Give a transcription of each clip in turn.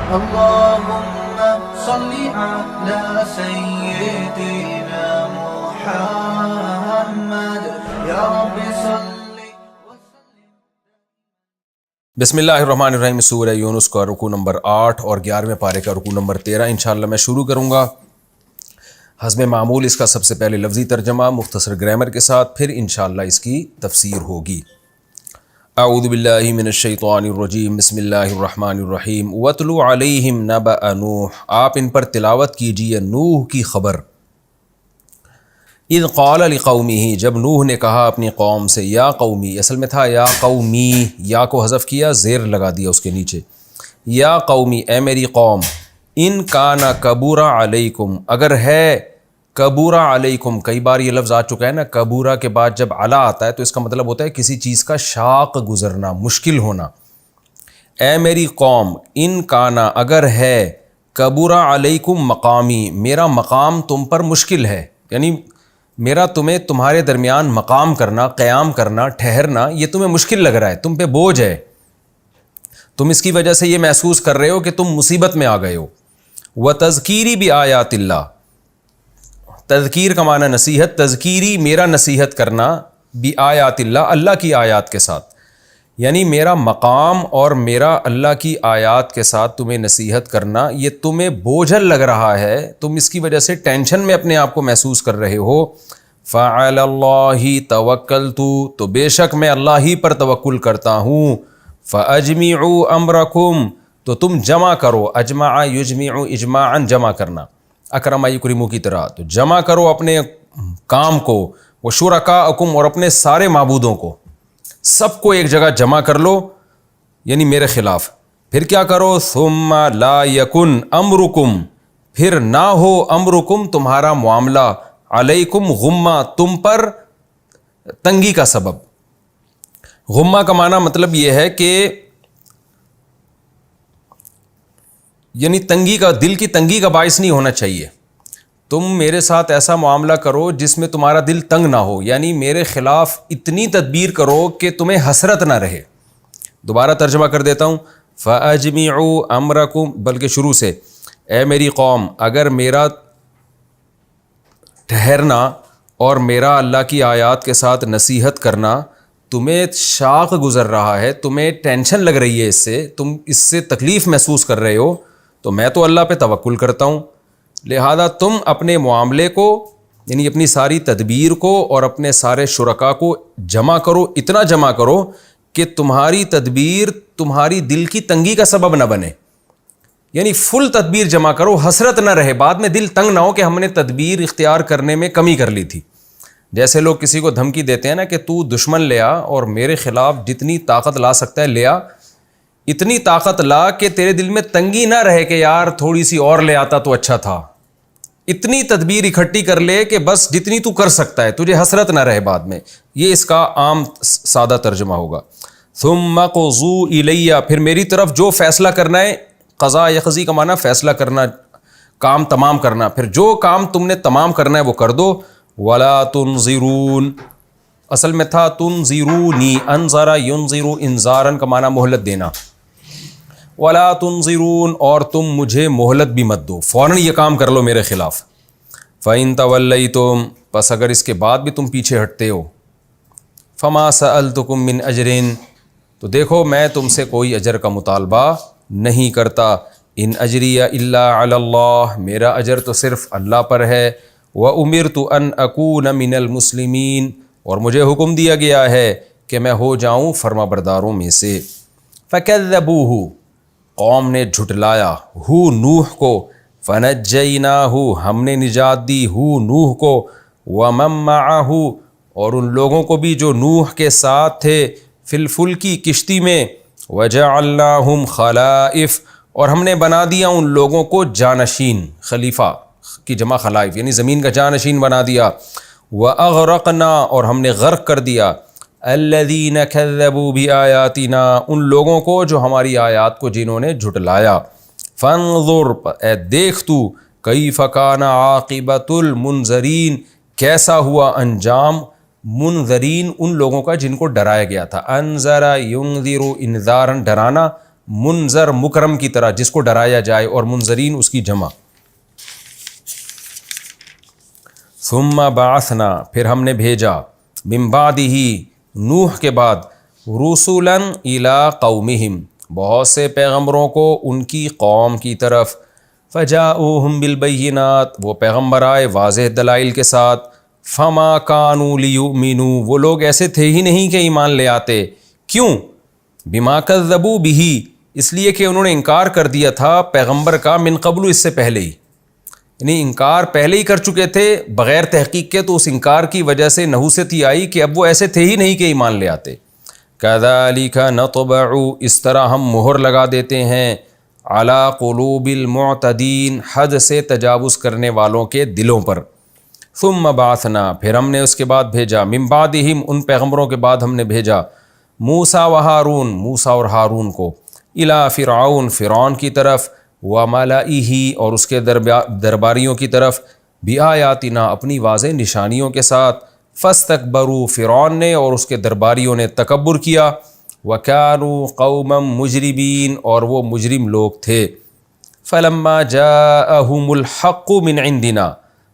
اللهم صل على سيدنا محمد یا رب صل وسلم. بسم اللہ الرحمن الرحیم. سورہ یونس کا رکوع نمبر 8 اور 11ویں پارے کا رکوع نمبر 13 انشاءاللہ میں شروع کروں گا. حسب معمول اس کا سب سے پہلے لفظی ترجمہ مختصر گرامر کے ساتھ، پھر انشاءاللہ اس کی تفسیر ہوگی. اعوذ باللہ من الشیطان الرجیم. بسم اللہ الرحمن الرحیم. وَاتْلُ عَلَيْهِمْ نَبَأَ نوح، آپ ان پر تلاوت کیجئے نوح کی خبر. اذ قال لقومہ، جب نوح نے کہا اپنی قوم سے، یا قومی، اصل میں تھا یا قومی، یا کو حذف کیا، زیر لگا دیا اس کے نیچے. یا قومی، اے میری قوم، ان کان کبورا علیکم، اگر ہے کبورا علیکم، کئی بار یہ لفظ آ چکا ہے نا، کبورا کے بعد جب علا آتا ہے تو اس کا مطلب ہوتا ہے کسی چیز کا شاق گزرنا، مشکل ہونا. اے میری قوم، ان کانا، اگر ہے کبورا علیکم مقامی، میرا مقام تم پر مشکل ہے، یعنی میرا تمہیں تمہارے درمیان مقام کرنا، قیام کرنا، ٹھہرنا، یہ تمہیں مشکل لگ رہا ہے، تم پہ بوجھ ہے، تم اس کی وجہ سے یہ محسوس کر رہے ہو کہ تم مصیبت میں آ گئے ہو. وَتَذْكِيرِ بِآيَاتِ اللَّهِ، تذکیر کا معنی نصیحت، تذکیری میرا نصیحت کرنا، بِآيَاتِ اللَّهِ اللہ کی آیات کے ساتھ، یعنی میرا مقام اور میرا اللہ کی آیات کے ساتھ تمہیں نصیحت کرنا یہ تمہیں بوجھل لگ رہا ہے، تم اس کی وجہ سے ٹینشن میں اپنے آپ کو محسوس کر رہے ہو. فَعَلَى اللَّهِ تَوَكَّلْتُ، تو بے شک میں اللہ ہی پر توکل کرتا ہوں. فَأَجْمِعُوا أَمْرَكُمْ، تو تم جمع کرو، اجمع یجمع اجماعاً جمع کرنا، اکرم یکرمو کی طرح، تو جمع کرو اپنے کام کو، وشرکاءکم، اور اپنے سارے معبودوں کو، سب کو ایک جگہ جمع کر لو، یعنی میرے خلاف. پھر کیا کرو، ثم لا یکن امرکم، پھر نہ ہو امرکم تمہارا معاملہ، علیکم غمہ، تم پر تنگی کا سبب. غمہ کا معنی مطلب یہ ہے کہ یعنی تنگی کا، دل کی تنگی کا باعث نہیں ہونا چاہیے. تم میرے ساتھ ایسا معاملہ کرو جس میں تمہارا دل تنگ نہ ہو، یعنی میرے خلاف اتنی تدبیر کرو کہ تمہیں حسرت نہ رہے. دوبارہ ترجمہ کر دیتا ہوں. فَأَجْمِعُوا أَمْرَكُمْ، بلکہ شروع سے، اے میری قوم، اگر میرا ٹھہرنا اور میرا اللہ کی آیات کے ساتھ نصیحت کرنا تمہیں شاق گزر رہا ہے، تمہیں ٹینشن لگ رہی ہے، اس سے تم اس سے تکلیف محسوس کر رہے ہو، تو میں تو اللہ پہ توکل کرتا ہوں. لہذا تم اپنے معاملے کو، یعنی اپنی ساری تدبیر کو اور اپنے سارے شرکا کو جمع کرو، اتنا جمع کرو کہ تمہاری تدبیر تمہاری دل کی تنگی کا سبب نہ بنے، یعنی فل تدبیر جمع کرو، حسرت نہ رہے، بعد میں دل تنگ نہ ہو کہ ہم نے تدبیر اختیار کرنے میں کمی کر لی تھی. جیسے لوگ کسی کو دھمکی دیتے ہیں نا کہ تو دشمن لے آ اور میرے خلاف جتنی طاقت لا سکتا ہے لے آ، اتنی طاقت لا کہ تیرے دل میں تنگی نہ رہے کہ یار تھوڑی سی اور لے آتا تو اچھا تھا. اتنی تدبیر اکٹھی کر لے کہ بس جتنی تو کر سکتا ہے، تجھے حسرت نہ رہے بعد میں. یہ اس کا عام سادہ ترجمہ ہوگا. ثم قضوا الیہ، پھر میری طرف جو فیصلہ کرنا ہے، قضا یقضی کا معنی فیصلہ کرنا، کام تمام کرنا، پھر جو کام تم نے تمام کرنا ہے وہ کر دو. ولا تنظرون، اصل میں تھا تنظرونی، انظر ینظر انذارا کا معنی مہلت دینا. ولا تنظرون، اور تم مجھے مہلت بھی مت دو، فوراً یہ کام کر لو میرے خلاف. فإن تولیتم، پس اگر اس کے بعد بھی تم پیچھے ہٹتے ہو، فما سألتکم من اجر، تو دیکھو میں تم سے کوئی اجر کا مطالبہ نہیں کرتا. ان اجری الا علی اللہ، میرا اجر تو صرف اللہ پر ہے. وامرت ان اکون من المسلمین، اور مجھے حکم دیا گیا ہے کہ میں ہو جاؤں فرما برداروں میں سے. فکذبوہ، قوم نے جھٹلایا، ہو نوح کو، فنجیناہ، ہم نے نجات دی ہو نوح کو، ومن معہ، اور ان لوگوں کو بھی جو نوح کے ساتھ تھے، فی الفلکی، کشتی میں، وجعلناہم خلائف، اور ہم نے بنا دیا ان لوگوں کو جانشین، خلیفہ کی جمع خلائف، یعنی زمین کا جانشین بنا دیا. وَأَغْرَقْنَا، اور ہم نے غرق کر دیا، الَّذِينَ كَذَّبُوا بِآيَاتِنَا، ان لوگوں کو جو ہماری آیات کو جنہوں نے جھٹلایا. فَانظُرْ، اے دیکھ تو، كَيْفَ كَانَ عَاقِبَةُ الْمُنذَرِينَ، کیسا ہوا انجام منذرین، ان لوگوں کا جن کو ڈرایا گیا تھا. انذر ینذر انذارا، ڈرانا، منذر مکرم کی طرح جس کو ڈرایا جائے، اور منذرین اس کی جمع. ثم بعثنا پھر ہم نے بھیجا، من بعدہ نوح کے بعد، رسلا الی قومہم بہت سے پیغمبروں کو ان کی قوم کی طرف، فجاؤہم بالبینات وہ پیغمبر آئے واضح دلائل کے ساتھ، فما کانوا لیؤمنوا وہ لوگ ایسے تھے ہی نہیں کہ ایمان لے آتے. کیوں؟ بما کذبوا بہ اس لیے کہ انہوں نے انکار کر دیا تھا پیغمبر کا، من قبل اس سے پہلے ہی، یعنی انکار پہلے ہی کر چکے تھے بغیر تحقیق کے، تو اس انکار کی وجہ سے نحوست یہ آئی کہ اب وہ ایسے تھے ہی نہیں کہ ایمان لے آتے. کذالک نطبع اس طرح ہم مہر لگا دیتے ہیں، علی قلوب المعتدین حد سے تجاوز کرنے والوں کے دلوں پر. ثم بعثنا پھر ہم نے اس کے بعد بھیجا، من بعدہم ان پیغمبروں کے بعد ہم نے بھیجا، موسیٰ و ہارون موسیٰ اور ہارون کو، الی فرعون فرعون کی طرف، وملئہ اور اس کے درباریوں کی طرف، بآیاتنا اپنی واضح نشانیوں کے ساتھ، فاستکبروا فرعون نے اور اس کے درباریوں نے تکبر کیا، وکانوا قوما مجرمین اور وہ مجرم لوگ تھے. فلما جاءہم الحق من عندنا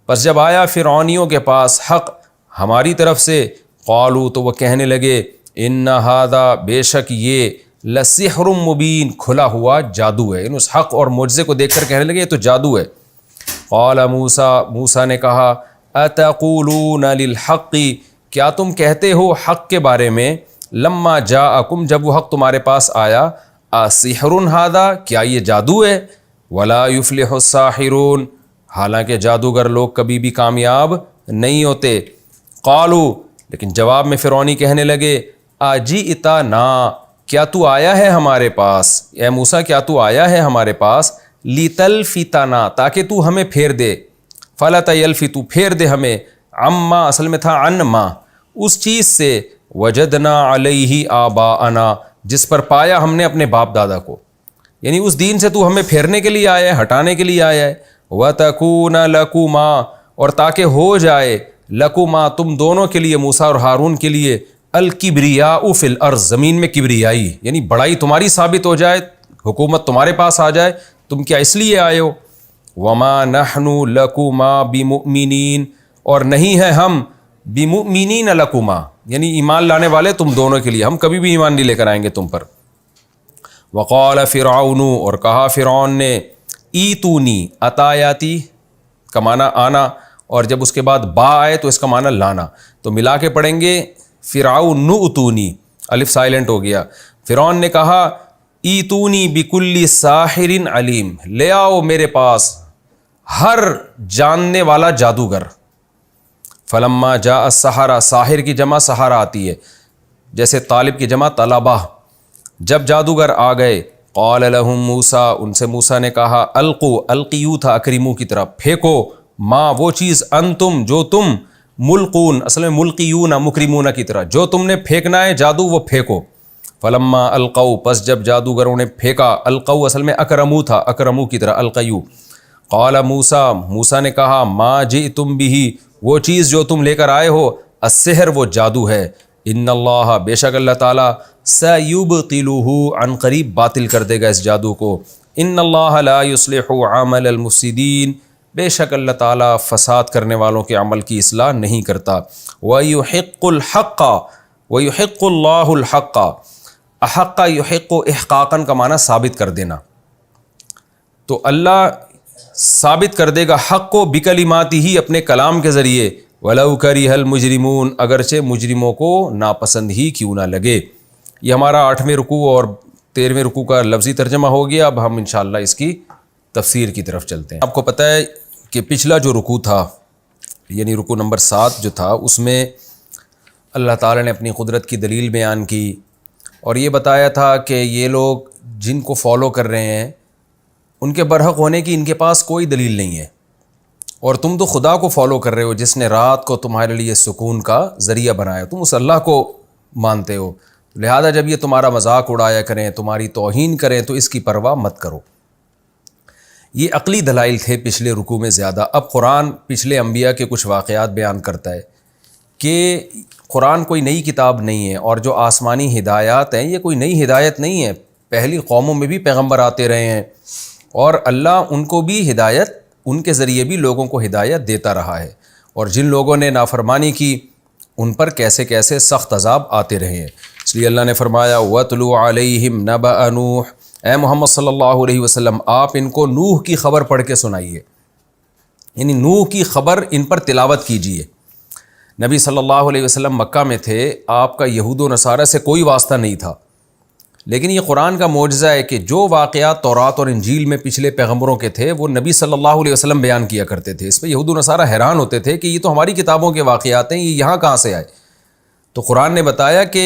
پس جب آیا فرعونیوں کے پاس حق ہماری طرف سے، قالوا تو وہ کہنے لگے، ان ھذا بے شک یہ، لسحر مبین کھلا ہوا جادو ہے، اس حق اور معجزے کو دیکھ کر کہنے لگے یہ تو جادو ہے. قال موسیٰ نے کہا، اتقولون للحق کیا تم کہتے ہو حق کے بارے میں، لما جاءکم جب وہ حق تمہارے پاس آیا، اسحر ھذا کیا یہ جادو ہے، ولا یفلح الساحرون حالانکہ جادوگر لوگ کبھی بھی کامیاب نہیں ہوتے. قالوا لیکن جواب میں فرعونی کہنے لگے، اجئتنا کیا تو آیا ہے ہمارے پاس، اے موسیٰ کیا تو آیا ہے ہمارے پاس، لتلفتنا تاکہ تو ہمیں پھیر دے، فلتلفت پھیر دے ہمیں، عما اصل میں تھا عن ما اس چیز سے، وجدنا علیہ آباءنا جس پر پایا ہم نے اپنے باپ دادا کو، یعنی اس دین سے تو ہمیں پھیرنے کے لیے آیا ہے، ہٹانے کے لیے آیا ہے. وَتَكُونَ لَكُمَا اور تاکہ ہو جائے، لَكُمَا تم دونوں کے لیے، موسیٰ اور ہارون کے لیے، الکبریاء فی الارض زمین میں کبریائی، یعنی بڑائی تمہاری ثابت ہو جائے، حکومت تمہارے پاس آ جائے، تم کیا اس لیے آئے ہو. وَمَا نَحْنُ لَكُمَا بِمُؤْمِنِينَ اور نہیں ہے ہم بِمُؤْمِنِينَ لَكُمَا یعنی ایمان لانے والے تم دونوں کے لیے، ہم کبھی بھی ایمان نہیں لے کر آئیں گے تم پر. وقال فرعون اور کہا فرعون نے، ایتونی عطایاتی کا معنی آنا، اور جب اس کے بعد با آئے تو اس کا معنی لانا، تو ملا کے پڑھیں گے فرعون اتونی، الف سائلنٹ ہو گیا. فرعون نے کہا، ایتونی بکل ساحر علیم لے آؤ میرے پاس ہر جاننے والا جادوگر. فلما جاء السحرہ ساحر کی جمع سحرہ آتی ہے، جیسے طالب کی جمع طلبہ. جب جادوگر آ گئے، قال لہم موسیٰ ان سے موسیٰ نے کہا، القوا القیو تھا اکرمو کی طرف، پھینکو، ما وہ چیز، انتم جو تم، ملقون اصل میں ملقیون مکرمون کی طرح جو تم نے پھینکنا ہے جادو وہ پھینکو. فلما القوا پس جب جادوگروں نے پھینکا، القوا اصل میں اکرمو تھا اکرمو کی طرح القیو. قال موسیٰ نے کہا، ما جئتم به وہ چیز جو تم لے کر آئے ہو، السحر وہ جادو ہے، ان اللہ بے شک اللہ تعالیٰ، سیبطلہ عن قریب باطل کر دے گا اس جادو کو، ان اللہ لا یصلح عمل المفسدین بے شک اللہ تعالیٰ فساد کرنے والوں کے عمل کی اصلاح نہیں کرتا. وَيُحِقُّ الْحَقَّ وَيُحِقُّ اللَّهُ الْحَقَّ احق یحق احقاقاً کا معنی ثابت کر دینا، تو اللہ ثابت کر دے گا حق کو بکلماتی ہی اپنے کلام کے ذریعے، وَلَوْ كَرِهَ الْمُجْرِمُونَ اگرچہ مجرموں کو ناپسند ہی کیوں نہ لگے. یہ ہمارا 8ویں رکوع اور 13ویں رکوع کا لفظی ترجمہ ہو گیا. اب ہم انشاءاللہ اس کی تفسیر کی طرف چلتے ہیں. آپ کو پتہ ہے کہ پچھلا جو رکوع تھا یعنی رکوع نمبر 7 جو تھا، اس میں اللہ تعالیٰ نے اپنی قدرت کی دلیل بیان کی اور یہ بتایا تھا کہ یہ لوگ جن کو فالو کر رہے ہیں ان کے برحق ہونے کی ان کے پاس کوئی دلیل نہیں ہے، اور تم تو خدا کو فالو کر رہے ہو جس نے رات کو تمہارے لیے سکون کا ذریعہ بنایا، تم اس اللہ کو مانتے ہو، لہذا جب یہ تمہارا مذاق اڑایا کریں، تمہاری توہین کریں تو اس کی پرواہ مت کرو. یہ عقلی دلائل تھے پچھلے رکوع میں زیادہ. اب قرآن پچھلے انبیاء کے کچھ واقعات بیان کرتا ہے کہ قرآن کوئی نئی کتاب نہیں ہے، اور جو آسمانی ہدایات ہیں یہ کوئی نئی ہدایت نہیں ہے، پہلی قوموں میں بھی پیغمبر آتے رہے ہیں، اور اللہ ان کو بھی ہدایت، ان کے ذریعے بھی لوگوں کو ہدایت دیتا رہا ہے، اور جن لوگوں نے نافرمانی کی ان پر کیسے کیسے سخت عذاب آتے رہے ہیں۔ اس لیے اللہ نے فرمایا وَاتْلُ عَلَيْهِمْ نَبَأَ نُوحٍ، اے محمد صلی اللہ علیہ وسلم آپ ان کو نوح کی خبر پڑھ کے سنائیے، یعنی نوح کی خبر ان پر تلاوت کیجیے۔ نبی صلی اللہ علیہ وسلم مکہ میں تھے، آپ کا یہود و نصارہ سے کوئی واسطہ نہیں تھا، لیکن یہ قرآن کا معجزہ ہے کہ جو واقعات تورات اور انجیل میں پچھلے پیغمبروں کے تھے وہ نبی صلی اللہ علیہ وسلم بیان کیا کرتے تھے۔ اس پہ یہود و نصارہ حیران ہوتے تھے کہ یہ تو ہماری کتابوں کے واقعات ہیں، یہ یہاں کہاں سے آئے؟ تو قرآن نے بتایا کہ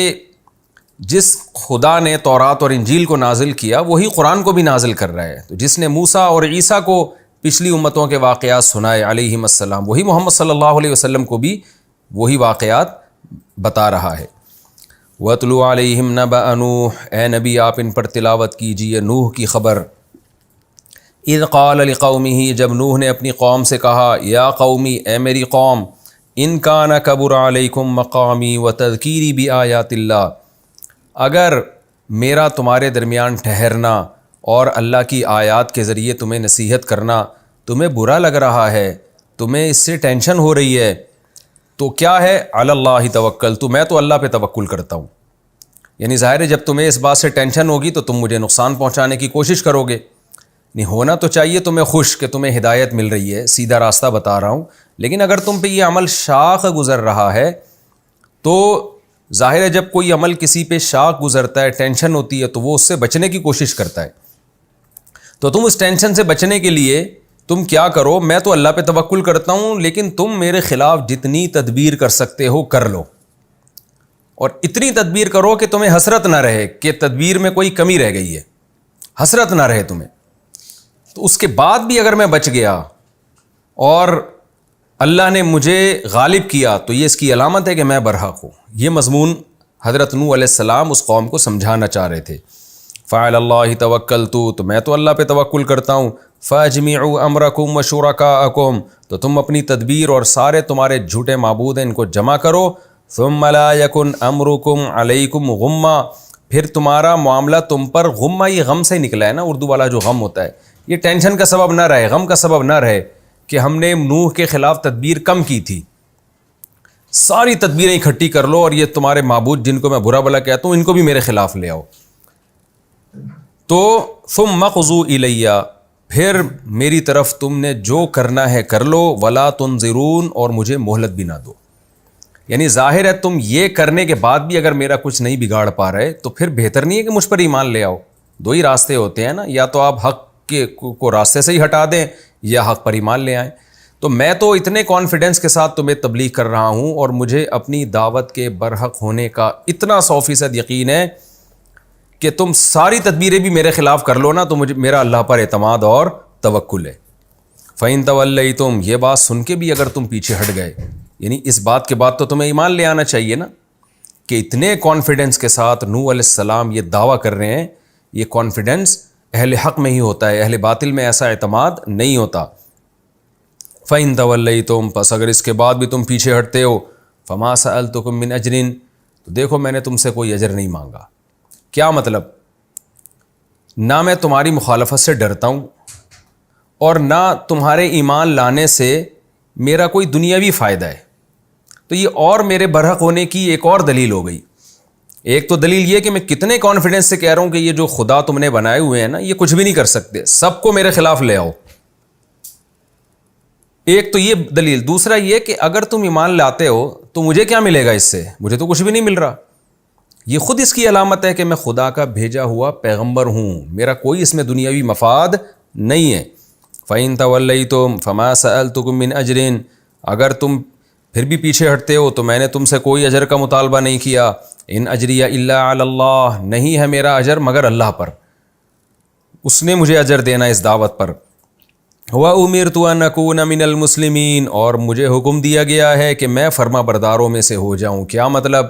جس خدا نے تورات اور انجیل کو نازل کیا وہی قرآن کو بھی نازل کر رہا ہے۔ تو جس نے موسیٰ اور عیسیٰ کو پچھلی امتوں کے واقعات سنائے علیہم السلام، وہی محمد صلی اللہ علیہ وسلم کو بھی وہی واقعات بتا رہا ہے۔ وَاتْلُ عَلَيْهِمْ نَبَأَ نُوحٍ، اے نبی آپ ان پر تلاوت کیجیے نوح کی خبر۔ اذ قال لقومہ، جب نوح نے اپنی قوم سے کہا یا قومی، اے میری قوم، ان کان کبر علیکم مقامی وتذکیری بآیات اللہ، اگر میرا تمہارے درمیان ٹھہرنا اور اللہ کی آیات کے ذریعے تمہیں نصیحت کرنا تمہیں برا لگ رہا ہے، تمہیں اس سے ٹینشن ہو رہی ہے، تو کیا ہے علی اللہ توکلت، میں تو اللہ پہ توکل کرتا ہوں۔ یعنی ظاہر ہے جب تمہیں اس بات سے ٹینشن ہوگی تو تم مجھے نقصان پہنچانے کی کوشش کرو گے۔ نہیں ہونا تو چاہیے تمہیں خوش کہ تمہیں ہدایت مل رہی ہے، سیدھا راستہ بتا رہا ہوں، لیکن اگر تم پہ یہ عمل شاق گزر رہا ہے تو ظاہر ہے جب کوئی عمل کسی پہ شاق گزرتا ہے، ٹینشن ہوتی ہے، تو وہ اس سے بچنے کی کوشش کرتا ہے۔ تو تم اس ٹینشن سے بچنے کے لیے تم کیا کرو، میں تو اللہ پہ توکل کرتا ہوں، لیکن تم میرے خلاف جتنی تدبیر کر سکتے ہو کر لو، اور اتنی تدبیر کرو کہ تمہیں حسرت نہ رہے کہ تدبیر میں کوئی کمی رہ گئی ہے، حسرت نہ رہے تمہیں۔ تو اس کے بعد بھی اگر میں بچ گیا اور اللہ نے مجھے غالب کیا تو یہ اس کی علامت ہے کہ میں برحق ہوں۔ یہ مضمون حضرت نوح علیہ السلام اس قوم کو سمجھانا چاہ رہے تھے۔ فعلی اللہ توکلت، تو میں تو اللہ پہ توکل کرتا ہوں۔ فاجمعوا امرکم وشرکاءکم، تو تم اپنی تدبیر اور سارے تمہارے جھوٹے معبود ہیں ان کو جمع کرو۔ ثم لا یکن امرکم علیکم غمہ، پھر تمہارا معاملہ تم پر غمہ، یہ غم سے نکلا ہے نا، اردو والا جو غم ہوتا ہے، یہ ٹینشن کا سبب نہ رہے، غم کا سبب نہ رہے کہ ہم نے نوح کے خلاف تدبیر کم کی تھی۔ ساری تدبیریں اکٹھی کر لو اور یہ تمہارے معبود جن کو میں برا بلا کہتا ہوں ان کو بھی میرے خلاف لے آؤ۔ تو ثم اقضوا الیہ، پھر میری طرف تم نے جو کرنا ہے کر لو، ولا تنظرون، اور مجھے مہلت بھی نہ دو۔ یعنی ظاہر ہے تم یہ کرنے کے بعد بھی اگر میرا کچھ نہیں بگاڑ پا رہے تو پھر بہتر نہیں ہے کہ مجھ پر ایمان لے آؤ۔ دو ہی راستے ہوتے ہیں نا، یا تو آپ حق کو راستے سے ہی ہٹا دیں یا حق پر ایمان لے آئیں۔ تو میں تو اتنے کانفیڈنس کے ساتھ تمہیں تبلیغ کر رہا ہوں اور مجھے اپنی دعوت کے برحق ہونے کا اتنا 100% یقین ہے کہ تم ساری تدبیریں بھی میرے خلاف کر لو نا تو مجھے میرا اللہ پر اعتماد اور توکل ہے۔ فَإِن تَوَلَّيْتُمْ، یہ بات سن کے بھی اگر تم پیچھے ہٹ گئے، یعنی اس بات کے بعد تو تمہیں ایمان لے آنا چاہیے نا کہ اتنے کانفیڈنس کے ساتھ نوح علیہ السلام یہ دعویٰ کر رہے ہیں، یہ کانفیڈنس اہل حق میں ہی ہوتا ہے، اہل باطل میں ایسا اعتماد نہیں ہوتا۔ فَإِن تَوَلَّيْتُمْ، پس اگر اس کے بعد بھی تم پیچھے ہٹتے ہو، فَمَا سَأَلْتُكُم مِّنْ أَجْرٍ، تو دیکھو میں نے تم سے کوئی اجر نہیں مانگا۔ کیا مطلب؟ نہ میں تمہاری مخالفت سے ڈرتا ہوں اور نہ تمہارے ایمان لانے سے میرا کوئی دنیاوی فائدہ ہے۔ تو یہ اور میرے برحق ہونے کی ایک اور دلیل ہو گئی۔ ایک تو دلیل یہ کہ میں کتنے کانفیڈنس سے کہہ رہا ہوں کہ یہ جو خدا تم نے بنائے ہوئے ہیں نا یہ کچھ بھی نہیں کر سکتے، سب کو میرے خلاف لے آؤ۔ ایک تو یہ دلیل، دوسرا یہ کہ اگر تم ایمان لاتے ہو تو مجھے کیا ملے گا اس سے؟ مجھے تو کچھ بھی نہیں مل رہا۔ یہ خود اس کی علامت ہے کہ میں خدا کا بھیجا ہوا پیغمبر ہوں، میرا کوئی اس میں دنیاوی مفاد نہیں ہے۔ فَإِن تَوَلَّيْتُمْ فَمَا سَأَلْتُكُم مِّنْ أَجْرٍ، اگر تم پھر بھی پیچھے ہٹتے ہو تو میں نے تم سے کوئی اجر کا مطالبہ نہیں کیا۔ ان اجریہ الا علی اللہ، نہیں ہے میرا اجر مگر اللہ پر، اس نے مجھے اجر دینا اس دعوت پر۔ وَأُمِرْتُ أَنْ أَكُونَ مِنَ الْمُسْلِمِينَ، اور مجھے حکم دیا گیا ہے کہ میں فرما برداروں میں سے ہو جاؤں۔ کیا مطلب؟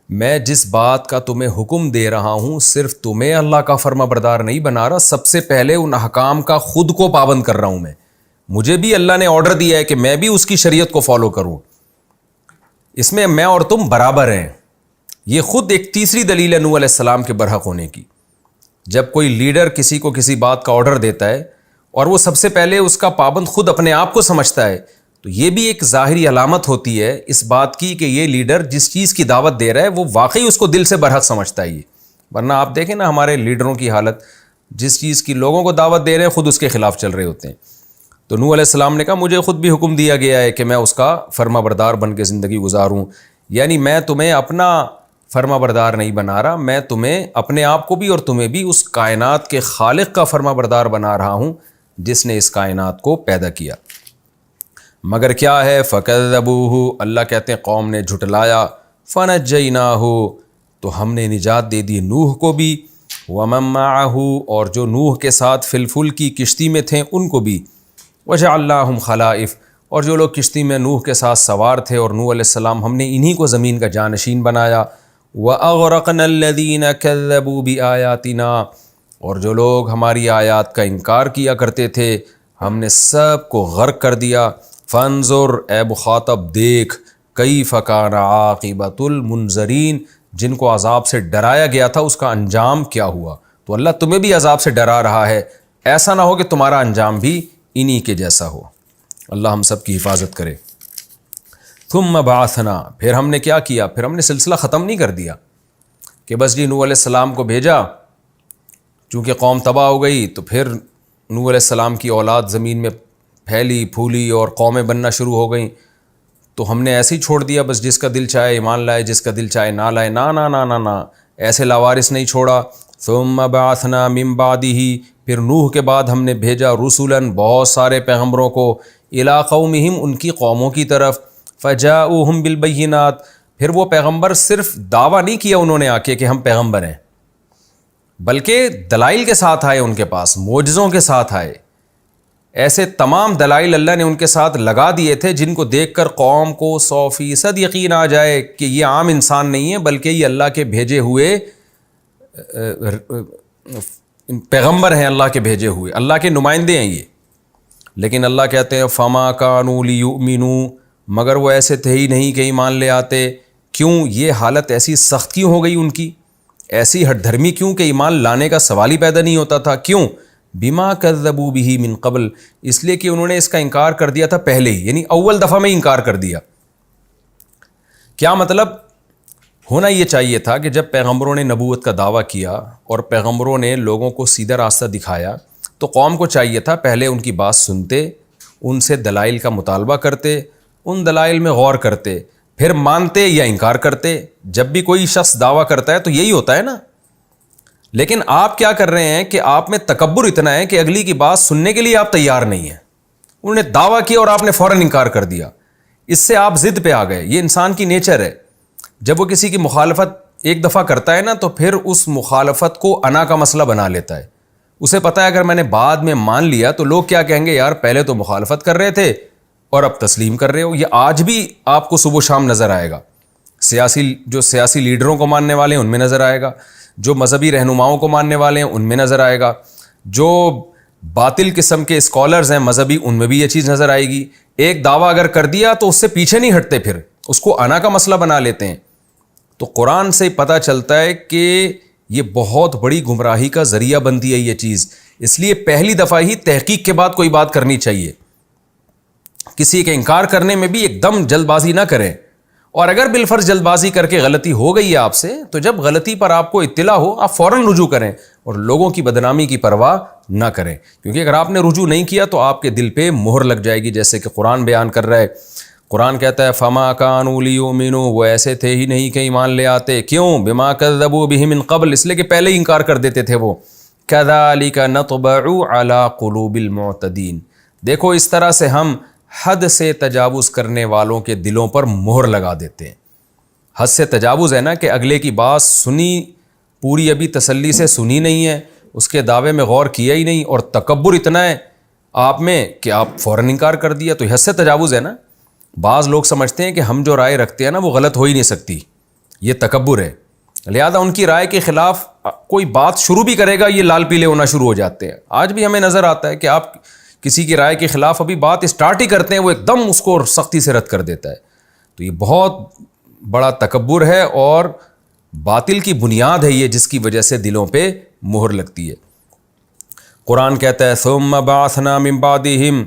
میں جس بات کا تمہیں حکم دے رہا ہوں صرف تمہیں اللہ کا فرما بردار نہیں بنا رہا، سب سے پہلے ان احکام کا خود کو پابند کر رہا ہوں میں۔ مجھے بھی اللہ نے آرڈر دیا ہے کہ میں بھی اس کی شریعت کو فالو کروں، اس میں میں اور تم برابر ہیں۔ یہ خود ایک تیسری دلیل ہے نوح علیہ السلام کے برحق ہونے کی۔ جب کوئی لیڈر کسی کو کسی بات کا آرڈر دیتا ہے اور وہ سب سے پہلے اس کا پابند خود اپنے آپ کو سمجھتا ہے، تو یہ بھی ایک ظاہری علامت ہوتی ہے اس بات کی کہ یہ لیڈر جس چیز کی دعوت دے رہا ہے وہ واقعی اس کو دل سے برحق سمجھتا ہے یہ. ورنہ آپ دیکھیں نا ہمارے لیڈروں کی حالت، جس چیز کی لوگوں کو دعوت دے رہے ہیں خود اس کے خلاف چل رہے ہوتے ہیں. تو نوح علیہ السلام نے کہا مجھے خود بھی حکم دیا گیا ہے کہ میں اس کا فرما بردار بن کے زندگی گزاروں، یعنی میں تمہیں اپنا فرما بردار نہیں بنا رہا، میں تمہیں اپنے آپ کو بھی اور تمہیں بھی اس کائنات کے خالق کا فرما بردار بنا رہا ہوں جس نے اس کائنات کو پیدا کیا. مگر کیا ہے فَكَذَّبُوهُ، اللہ کہتے ہیں قوم نے جھٹلایا، فَنَجَّيْنَاهُ، تو ہم نے نجات دے دی نوح کو بھی، وَمَن مَّعَهُ، اور جو نوح کے ساتھ فی الفلک کی کشتی میں تھے ان کو بھی، وَجَعَلْنَاهُمْ خَلَائِفَ، اور جو لوگ کشتی میں نوح کے ساتھ سوار تھے اور نوح علیہ السلام ہم نے انہی کو زمین کا جانشین بنایا. وَأَغْرَقْنَا الَّذِينَ كَذَّبُوا بِآيَاتِنَا، اور جو لوگ ہماری آیات کا انکار کیا کرتے تھے ہم نے سب کو غرق کر دیا. فانظر، اے مخاطب دیکھ، کیف کان عاقبۃ المنذرین، جن کو عذاب سے ڈرایا گیا تھا اس کا انجام کیا ہوا. تو اللہ تمہیں بھی عذاب سے ڈرا رہا ہے، ایسا نہ ہو کہ تمہارا انجام بھی انہی کے جیسا ہو. اللہ ہم سب کی حفاظت کرے. ثم بعثنا، پھر ہم نے کیا کیا، پھر ہم نے سلسلہ ختم نہیں کر دیا کہ بس جی نوح علیہ السلام کو بھیجا، چونکہ قوم تباہ ہو گئی تو پھر نوح علیہ السلام کی اولاد زمین میں پھیلی پھولی اور قومیں بننا شروع ہو گئیں، تو ہم نے ایسے ہی چھوڑ دیا بس جس کا دل چاہے ایمان لائے جس کا دل چاہے نہ لائے. نا نا نا نا نا، ایسے لاوارث نہیں چھوڑا. ثم بعثنا من بعدہ، پھر نوح کے بعد ہم نے بھیجا رسولاً بہت سارے پیغمبروں کو، الی قومہم، ان کی قوموں کی طرف. فجاؤہم بالبینات، پھر وہ پیغمبر صرف دعویٰ نہیں کیا انہوں نے آ کے کہ ہم پیغمبر ہیں، بلکہ دلائل کے ساتھ آئے، ان کے پاس معجزوں کے ساتھ آئے. ایسے تمام دلائل اللہ نے ان کے ساتھ لگا دیے تھے جن کو دیکھ کر قوم کو 100% یقین آ جائے کہ یہ عام انسان نہیں ہے بلکہ یہ اللہ کے بھیجے ہوئے پیغمبر ہیں، اللہ کے بھیجے ہوئے، اللہ کے نمائندے ہیں یہ. لیکن اللہ کہتے ہیں فما کانوا لیؤمنوا، مگر وہ ایسے تھے ہی نہیں کہ ایمان لے آتے. کیوں یہ حالت ایسی سخت کیوں ہو گئی ان کی، ایسی ہٹ دھرمی کیوں کہ ایمان لانے کا سوال ہی پیدا نہیں ہوتا تھا؟ کیوں؟ بما کذبوا به من قبل، اس لیے کہ انہوں نے اس کا انکار کر دیا تھا پہلے ہی، یعنی اول دفعہ میں انکار کر دیا. کیا مطلب؟ ہونا یہ چاہیے تھا کہ جب پیغمبروں نے نبوت کا دعویٰ کیا اور پیغمبروں نے لوگوں کو سیدھا راستہ دکھایا تو قوم کو چاہیے تھا پہلے ان کی بات سنتے، ان سے دلائل کا مطالبہ کرتے، ان دلائل میں غور کرتے، پھر مانتے یا انکار کرتے. جب بھی کوئی شخص دعویٰ کرتا ہے تو یہی ہوتا ہے نا. لیکن آپ کیا کر رہے ہیں کہ آپ میں تکبر اتنا ہے کہ اگلی کی بات سننے کے لیے آپ تیار نہیں ہیں. انہوں نے دعویٰ کیا اور آپ نے فوراً انکار کر دیا، اس سے آپ ضد پہ آ گئے. یہ انسان کی نیچر ہے، جب وہ کسی کی مخالفت ایک دفعہ کرتا ہے نا تو پھر اس مخالفت کو انا کا مسئلہ بنا لیتا ہے. اسے پتہ ہے اگر میں نے بعد میں مان لیا تو لوگ کیا کہیں گے، یار پہلے تو مخالفت کر رہے تھے اور اب تسلیم کر رہے ہو. یہ آج بھی آپ کو صبح و شام نظر آئے گا. سیاسی لیڈروں کو ماننے والے ہیں ان میں نظر آئے گا، جو مذہبی رہنماؤں کو ماننے والے ہیں ان میں نظر آئے گا، جو باطل قسم کے اسکالرز ہیں مذہبی ان میں بھی یہ چیز نظر آئے گی. ایک دعویٰ اگر کر دیا تو اس سے پیچھے نہیں ہٹتے، پھر اس کو انا کا مسئلہ بنا لیتے ہیں. تو قرآن سے پتہ چلتا ہے کہ یہ بہت بڑی گمراہی کا ذریعہ بنتی ہے یہ چیز. اس لیے پہلی دفعہ ہی تحقیق کے بعد کوئی بات کرنی چاہیے. کسی کے انکار کرنے میں بھی ایک دم جلد بازی نہ کریں، اور اگر بالفرض جلد بازی کر کے غلطی ہو گئی ہے آپ سے تو جب غلطی پر آپ کو اطلاع ہو آپ فوراً رجوع کریں اور لوگوں کی بدنامی کی پرواہ نہ کریں. کیونکہ اگر آپ نے رجوع نہیں کیا تو آپ کے دل پہ مہر لگ جائے گی، جیسے کہ قرآن بیان کر رہا ہے. قرآن کہتا ہے فما کانوا لیؤمنوا، وہ ایسے تھے ہی نہیں کہ ایمان لے آتے. کیوں؟ بما کذبوا به من قبل، اس لیے کہ پہلے ہی انکار کر دیتے تھے وہ. کذالک نطبع علی قلوب المعتدین، دیکھو اس طرح سے ہم حد سے تجاوز کرنے والوں کے دلوں پر مہر لگا دیتے ہیں. حد سے تجاوز ہے نا کہ اگلے کی بات سنی، پوری ابھی تسلی سے سنی نہیں ہے، اس کے دعوے میں غور کیا ہی نہیں، اور تکبر اتنا ہے آپ میں کہ آپ فوراً انکار کر دیا، تو حد سے تجاوز ہے نا. بعض لوگ سمجھتے ہیں کہ ہم جو رائے رکھتے ہیں نا وہ غلط ہو ہی نہیں سکتی، یہ تکبر ہے، لہذا ان کی رائے کے خلاف کوئی بات شروع بھی کرے گا یہ لال پیلے ہونا شروع ہو جاتے ہیں. آج بھی ہمیں نظر آتا ہے کہ آپ کسی کی رائے کے خلاف ابھی بات اسٹارٹ ہی کرتے ہیں وہ ایک دم اس کو سختی سے رد کر دیتا ہے. تو یہ بہت بڑا تکبر ہے اور باطل کی بنیاد ہے یہ جس کی وجہ سے دلوں پہ مہر لگتی ہے۔ قرآن کہتا ہے ثم بعثنا من بعدہم،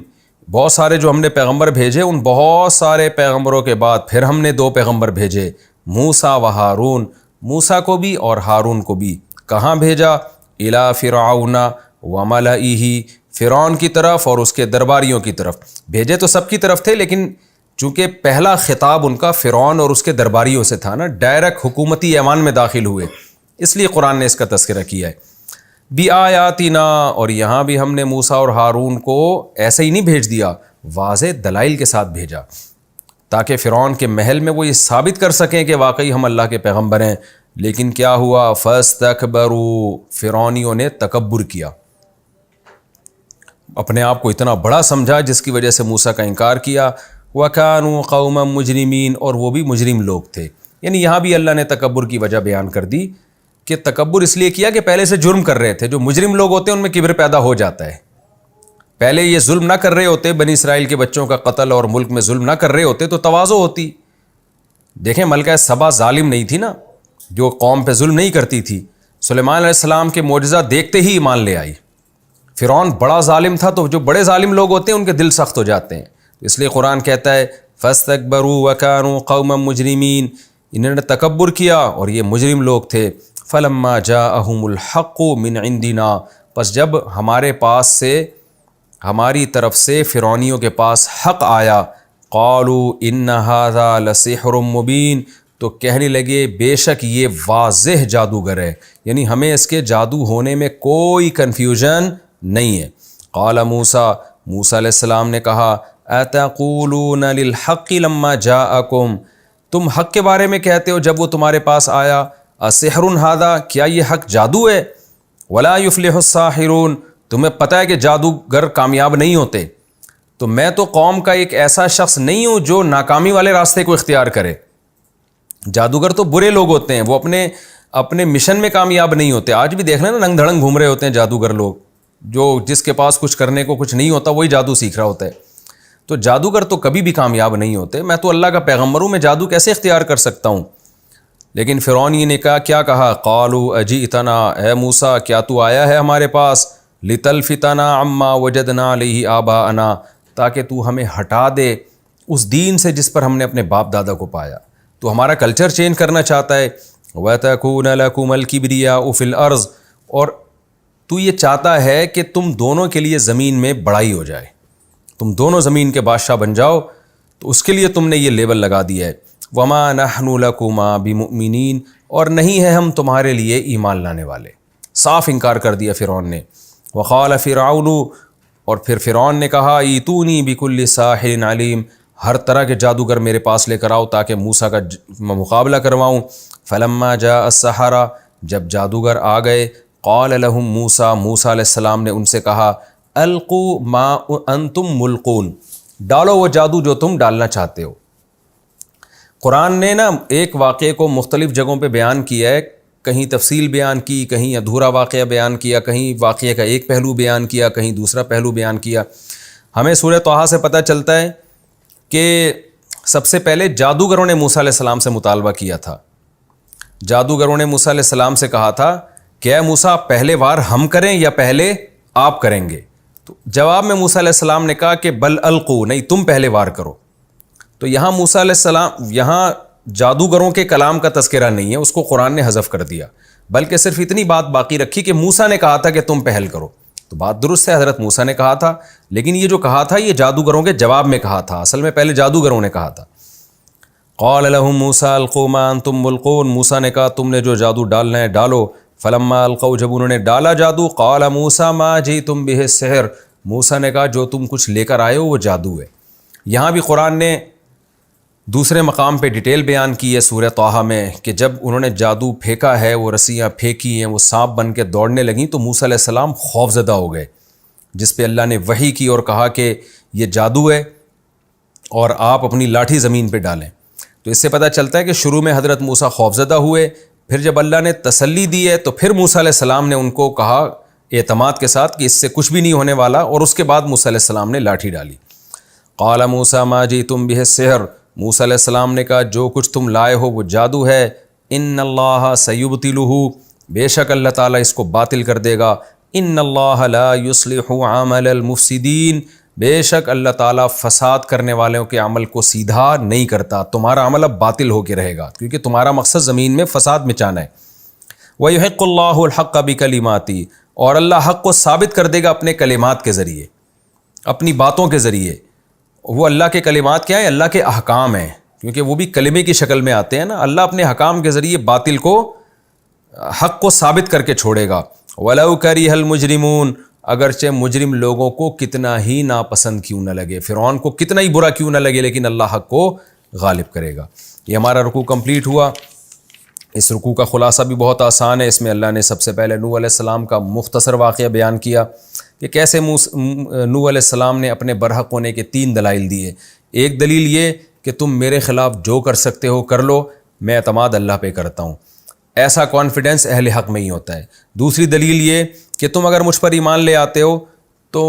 بہت سارے جو ہم نے پیغمبر بھیجے ان بہت سارے پیغمبروں کے بعد پھر ہم نے 2 پیغمبر بھیجے، موسیٰ و ہارون، موسیٰ کو بھی اور ہارون کو بھی۔ کہاں بھیجا؟ الی فرعون وملئہ، فرعون کی طرف اور اس کے درباریوں کی طرف۔ بھیجے تو سب کی طرف تھے، لیکن چونکہ پہلا خطاب ان کا فرعون اور اس کے درباریوں سے تھا نا، ڈائریکٹ حکومتی ایوان میں داخل ہوئے، اس لیے قرآن نے اس کا تذکرہ کیا ہے۔ بِآیاتنا، اور یہاں بھی ہم نے موسیٰ اور ہارون کو ایسے ہی نہیں بھیج دیا، واضح دلائل کے ساتھ بھیجا، تاکہ فرعون کے محل میں وہ یہ ثابت کر سکیں کہ واقعی ہم اللہ کے پیغمبر ہیں۔ لیکن کیا ہوا؟ فاستکبروا، فرعونیوں نے تکبر کیا، اپنے آپ کو اتنا بڑا سمجھا جس کی وجہ سے موسیٰ کا انکار کیا۔ وَكَانُوا قَوْمًا مُجْرِمِينَ، اور وہ بھی مجرم لوگ تھے۔ یعنی یہاں بھی اللہ نے تکبر کی وجہ بیان کر دی کہ تکبر اس لیے کیا کہ پہلے سے جرم کر رہے تھے۔ جو مجرم لوگ ہوتے ہیں ان میں کبر پیدا ہو جاتا ہے۔ پہلے یہ ظلم نہ کر رہے ہوتے، بنی اسرائیل کے بچوں کا قتل اور ملک میں ظلم نہ کر رہے ہوتے تو تواضع ہوتی۔ دیکھیں ملکہ سبا ظالم نہیں تھی نا، جو قوم پہ ظلم نہیں کرتی تھی، سلیمان علیہ السلام کے معجزہ دیکھتے ہی ایمان لے آئی۔ فرعون بڑا ظالم تھا، تو جو بڑے ظالم لوگ ہوتے ہیں ان کے دل سخت ہو جاتے ہیں، اس لیے قرآن کہتا ہے فاستکبروا وکانوا قوما مجرمین، انہوں نے تکبر کیا اور یہ مجرم لوگ تھے۔ فلما جاءہم الحق من عندنا، پس جب ہمارے پاس سے، ہماری طرف سے فرعونیوں کے پاس حق آیا، قالوا ان ھذا لسحر مبین، تو کہنے لگے بے شک یہ واضح جادوگر ہے، یعنی ہمیں اس کے جادو ہونے میں کوئی کنفیوژن نہیں ہے۔ قال موسیٰ، موسیٰ علیہ السلام نے کہا اتقولون للحق لما جاءکم، تم حق کے بارے میں کہتے ہو جب وہ تمہارے پاس آیا، اسحر ھذا، کیا یہ حق جادو ہے؟ ولا یفلح الساحرون، تمہیں پتہ ہے کہ جادوگر کامیاب نہیں ہوتے، تو میں تو قوم کا ایک ایسا شخص نہیں ہوں جو ناکامی والے راستے کو اختیار کرے۔ جادوگر تو برے لوگ ہوتے ہیں، وہ اپنے مشن میں کامیاب نہیں ہوتے۔ آج بھی دیکھ لیں نا، رنگ دھڑنگ گھوم رہے ہوتے ہیں جادوگر لوگ، جو جس کے پاس کچھ کرنے کو کچھ نہیں ہوتا وہی جادو سیکھ رہا ہوتا ہے۔ تو جادوگر تو کبھی بھی کامیاب نہیں ہوتے۔ میں تو اللہ کا پیغمبر ہوں، میں جادو کیسے اختیار کر سکتا ہوں؟ لیکن فرعون نے کیا کہا؟ قالوا اجئتنا، اے موسیٰ کیا تو آیا ہے ہمارے پاس، لتلفتنا عما وجدنا علیہ آباءنا، تاکہ تو ہمیں ہٹا دے اس دین سے جس پر ہم نے اپنے باپ دادا کو پایا، تو ہمارا کلچر چینج کرنا چاہتا ہے۔ وَتَكُونَ لَكُمَ الْكِبْرِيَاءُ فِي الْأَرْضِ، اور تو یہ چاہتا ہے کہ تم دونوں کے لیے زمین میں بڑائی ہو جائے، تم دونوں زمین کے بادشاہ بن جاؤ، تو اس کے لیے تم نے یہ لیبل لگا دیا ہے۔ وَمَا نَحْنُ لَكُمَا بِمُؤْمِنِينَ، اور نہیں ہے ہم تمہارے لیے ایمان لانے والے۔ صاف انکار کر دیا فرعون نے۔ وَقَالَ فِرْعَوْنُ، اور پھر فرعون نے کہا ایتونی بِكُلِّ سَاحِرٍ عَلِيمٍ، ہر طرح کے جادوگر میرے پاس لے کر آؤ تاکہ موسیٰ کا مقابلہ کرواؤں۔ فَلَمَّا جَاءَ السَّحَرَةُ، جب جادوگر آ گئے، قال لهم موسیٰ، موسیٰ علیہ السلام نے ان سے کہا القوا ما انتم ملقون، ڈالو وہ جادو جو تم ڈالنا چاہتے ہو۔ قرآن نے نا ایک واقعے کو مختلف جگہوں پہ بیان کیا ہے، کہیں تفصیل بیان کی، کہیں ادھورا واقعہ بیان کیا، کہیں واقعے کا ایک پہلو بیان کیا، کہیں دوسرا پہلو بیان کیا۔ ہمیں سورہ طٰہٰ سے پتہ چلتا ہے کہ سب سے پہلے جادوگروں نے موسیٰ علیہ السلام سے مطالبہ کیا تھا۔ جادوگروں نے موسیٰ علیہ السلام سے کہا تھا کہ اے موسیٰ پہلے وار ہم کریں یا پہلے آپ کریں گے؟ تو جواب میں موسیٰ علیہ السلام نے کہا کہ بل القوا، نہیں تم پہلے وار کرو۔ تو یہاں موسیٰ علیہ السلام، یہاں جادوگروں کے کلام کا تذکرہ نہیں ہے، اس کو قرآن نے حذف کر دیا، بلکہ صرف اتنی بات باقی رکھی کہ موسیٰ نے کہا تھا کہ تم پہل کرو۔ تو بات درست ہے، حضرت موسیٰ نے کہا تھا، لیکن یہ جو کہا تھا یہ جادوگروں کے جواب میں کہا تھا، اصل میں پہلے جادوگروں نے کہا تھا۔ قال لهم موسیٰ القوا ما انتم ملقون، موسیٰ نے کہا تم نے جو جادو ڈالنا ہے ڈالو۔ فلما القوا، جب انہوں نے ڈالا جادو، قال موسیٰ ما جئتم به السحر، موسیٰ نے کہا جو تم کچھ لے کر آئے ہو وہ جادو ہے۔ یہاں بھی قرآن نے دوسرے مقام پہ ڈیٹیل بیان کی ہے سورہ طٰہٰ میں کہ جب انہوں نے جادو پھینکا ہے، وہ رسیاں پھینکی ہیں، وہ سانپ بن کے دوڑنے لگیں، تو موسیٰ علیہ السلام خوفزدہ ہو گئے، جس پہ اللہ نے وحی کی اور کہا کہ یہ جادو ہے اور آپ اپنی لاٹھی زمین پہ ڈالیں۔ تو اس سے پتہ چلتا ہے کہ شروع میں حضرت موسیٰ خوفزدہ ہوئے، پھر جب اللہ نے تسلی دی ہے تو پھر موسیٰ علیہ السلام نے ان کو کہا اعتماد کے ساتھ کہ اس سے کچھ بھی نہیں ہونے والا، اور اس کے بعد موسیٰ علیہ السلام نے لاٹھی ڈالی۔ قال موسیٰ ما جئتم به السحر، موسیٰ علیہ السلام نے کہا جو کچھ تم لائے ہو وہ جادو ہے۔ ان اللہ سیبطلہ، بے شک اللہ تعالیٰ اس کو باطل کر دے گا، ان اللہ لا یصلح عمل المفسدین، بے شک اللہ تعالیٰ فساد کرنے والوں کے عمل کو سیدھا نہیں کرتا، تمہارا عمل اب باطل ہو کے رہے گا کیونکہ تمہارا مقصد زمین میں فساد مچانا ہے۔ وَيُحِقُّ اللَّهُ الْحَقَّ بِكَلِمَاتِهِ، اور اللہ حق کو ثابت کر دے گا اپنے کلمات کے ذریعے، اپنی باتوں کے ذریعے۔ وہ اللہ کے کلمات کیا ہیں؟ اللہ کے احکام ہیں، کیونکہ وہ بھی کلمے کی شکل میں آتے ہیں نا۔ اللہ اپنے حکام کے ذریعے باطل کو، حق کو ثابت کر کے چھوڑے گا۔ وَلَوْ كَرِهَ الْمُجْرِمُونَ، اگرچہ مجرم لوگوں کو کتنا ہی ناپسند کیوں نہ لگے، فرعون کو کتنا ہی برا کیوں نہ لگے، لیکن اللہ حق کو غالب کرے گا۔ یہ ہمارا رکوع کمپلیٹ ہوا۔ اس رکوع کا خلاصہ بھی بہت آسان ہے۔ اس میں اللہ نے سب سے پہلے نوح علیہ السلام کا مختصر واقعہ بیان کیا کہ کیسے نوح علیہ السلام نے اپنے برحق ہونے کے 3 دلائل دیے۔ ایک دلیل یہ کہ تم میرے خلاف جو کر سکتے ہو کر لو، میں اعتماد اللہ پہ کرتا ہوں، ایسا کانفیڈنس اہل حق میں ہی ہوتا ہے۔ دوسری دلیل یہ کہ تم اگر مجھ پر ایمان لے آتے ہو تو